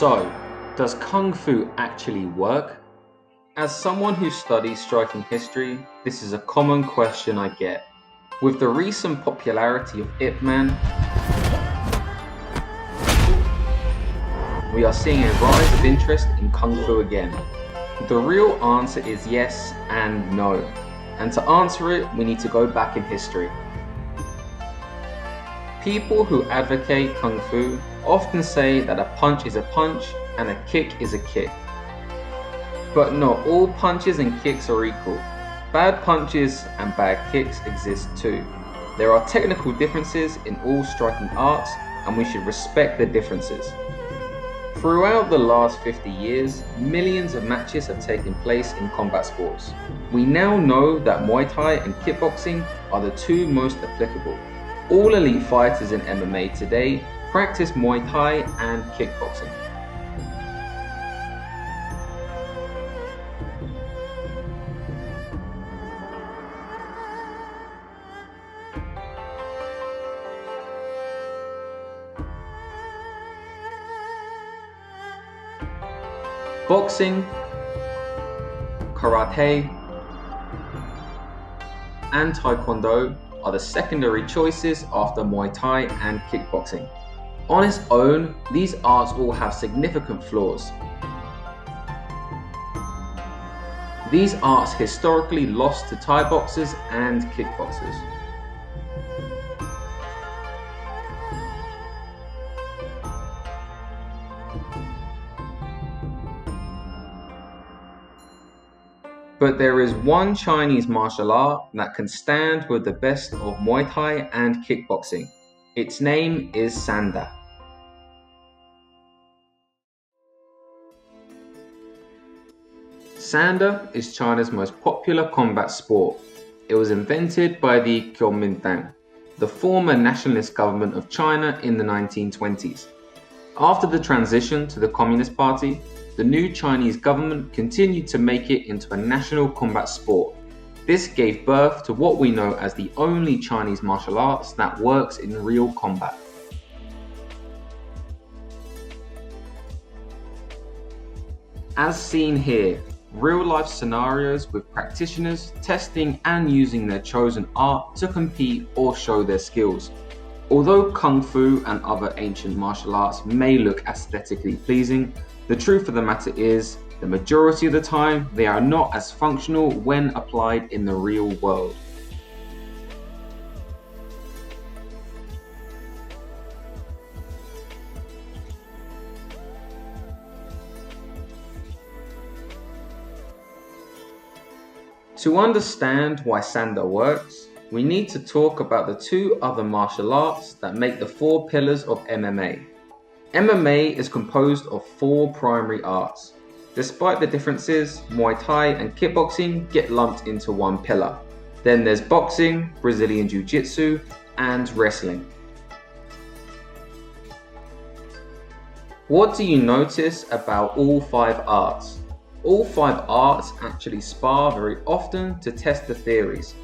So, does Kung Fu actually work? As someone who studies striking history, this is a common question I get. With the recent popularity of Ip Man, we are seeing a rise of interest in Kung Fu again. The real answer is yes and no. And to answer it, we need to go back in history. People who advocate Kung Fu often say that a punch is a punch and a kick is a kick. But not all punches and kicks are equal. Bad punches and bad kicks exist too. There are technical differences in all striking arts, and we should respect the differences. Throughout the last 50 years, millions of matches have taken place in combat sports. We now know that Muay Thai and kickboxing are the two most applicable. All elite fighters in MMA today practice Muay Thai and kickboxing. Boxing, karate, and taekwondo are the secondary choices after Muay Thai and kickboxing. On its own, these arts all have significant flaws. These arts historically lost to Thai boxers and kickboxers. But there is one Chinese martial art that can stand with the best of Muay Thai and kickboxing. Its name is Sanda. Sanda is China's most popular combat sport. It was invented by the Kuomintang, the former nationalist government of China in the 1920s. After the transition to the Communist Party, the new Chinese government continued to make it into a national combat sport. This gave birth to what we know as the only Chinese martial arts that works in real combat. As seen here, real-life scenarios with practitioners testing and using their chosen art to compete or show their skills. Although Kung Fu and other ancient martial arts may look aesthetically pleasing, the truth of the matter is, the majority of the time, they are not as functional when applied in the real world. To understand why Sanda works, we need to talk about the two other martial arts that make the four pillars of MMA. MMA is composed of four primary arts. Despite the differences, Muay Thai and kickboxing get lumped into one pillar. Then there's boxing, Brazilian Jiu-Jitsu, and wrestling. What do you notice about all five arts? All five arts actually spar very often to test the theories.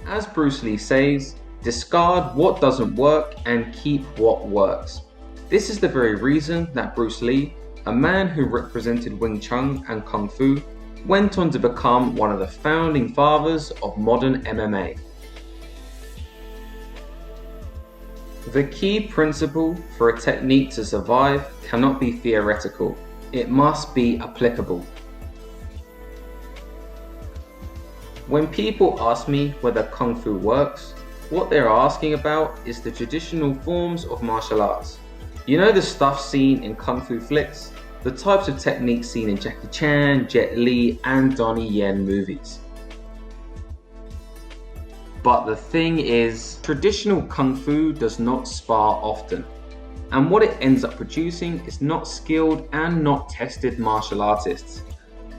As Bruce Lee says, discard what doesn't work and keep what works. This is the very reason that Bruce Lee, a man who represented Wing Chun and Kung Fu, went on to become one of the founding fathers of modern MMA. The key principle for a technique to survive cannot be theoretical, it must be applicable. When people ask me whether Kung Fu works, what they're asking about is the traditional forms of martial arts. You know the stuff seen in Kung Fu flicks? The types of techniques seen in Jackie Chan, Jet Li, and Donnie Yen movies. But the thing is, traditional Kung Fu does not spar often. And what it ends up producing is not skilled and not tested martial artists.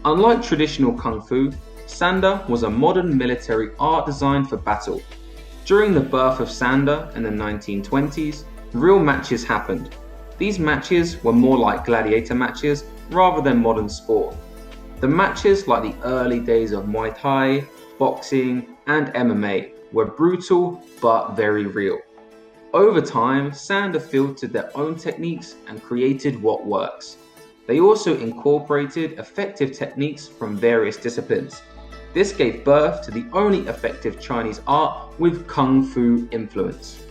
Unlike traditional Kung Fu, Sanda was a modern military art designed for battle. During the birth of Sanda in the 1920s, real matches happened. These matches were more like gladiator matches rather than modern sport. The matches, like the early days of Muay Thai, boxing, and MMA, were brutal but very real. Over time, Sanda filtered their own techniques and created what works. They also incorporated effective techniques from various disciplines. This gave birth to the only effective Chinese art with Kung Fu influence.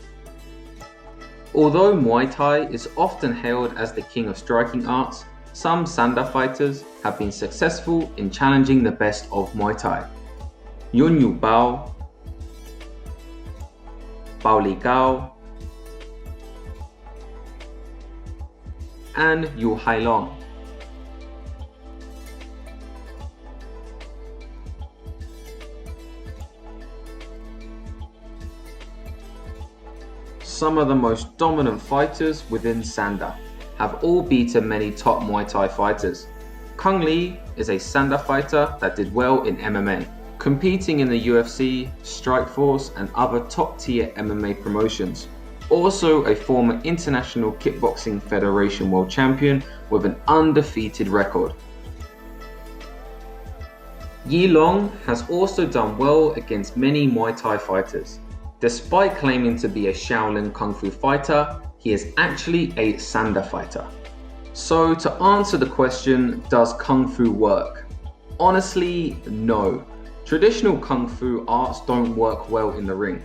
Although Muay Thai is often hailed as the king of striking arts, some Sanda fighters have been successful in challenging the best of Muay Thai. Yun Yu Bao, Bao Li Gao, and Yu Hailong. Some of the most dominant fighters within Sanda have all beaten many top Muay Thai fighters. Kung Lee is a Sanda fighter that did well in MMA, competing in the UFC, Strikeforce, and other top-tier MMA promotions. Also a former International Kickboxing Federation World Champion with an undefeated record. Yi Long has also done well against many Muay Thai fighters. Despite claiming to be a Shaolin Kung Fu fighter, he is actually a Sanda fighter. So to answer the question, does Kung Fu work? Honestly, no. Traditional Kung Fu arts don't work well in the ring.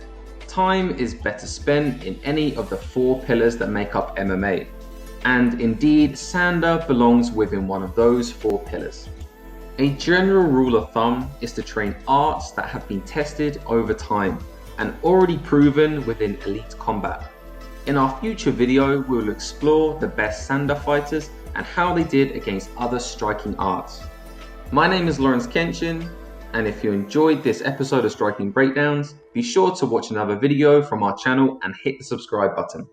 Time is better spent in any of the 4 pillars that make up MMA. And indeed, Sanda belongs within one of those 4 pillars. A general rule of thumb is to train arts that have been tested over time and already proven within elite combat. In our future video, we will explore the best Sanda fighters and how they did against other striking arts. My name is Lawrence Kenshin, and if you enjoyed this episode of Striking Breakdowns, be sure to watch another video from our channel and hit the subscribe button.